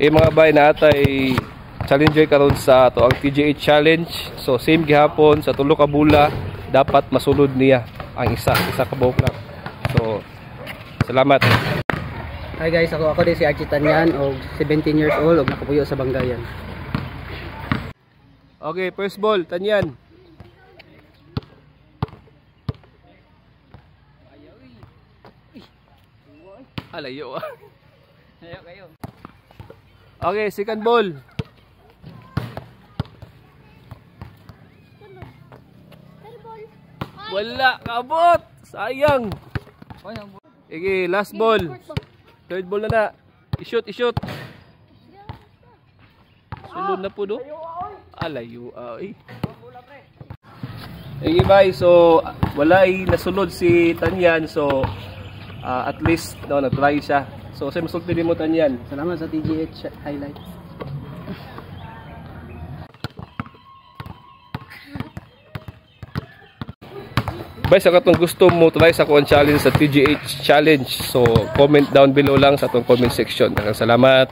mga bay na atay challenger karon sa to ang TGH challenge. So same gihapon sa tulo ka bula dapat masulod niya ang isa ka buhok lang. So salamat. Hi guys, ako din si Archie Tanyan og 17 years old og nakapuyo sa Bangayan. Okay, first ball, Tanyan. Alayo ah. Ayaw kayo. Okay, second ball. Wala, kabot. Sayang. Okay, last ball. Third ball na. I-shoot. Sulod na po do. Alayo ay. Okay, bye. So, wala ay nasulod si Tanyan. So, at least nag-try siya. So, sa masulti din mo Tanyan. Salamat sa TGH highlights. Bay, sa katong gusto mo try sa kuan challenge sa TGH challenge. So, comment down below lang sa atong comment section. Salamat.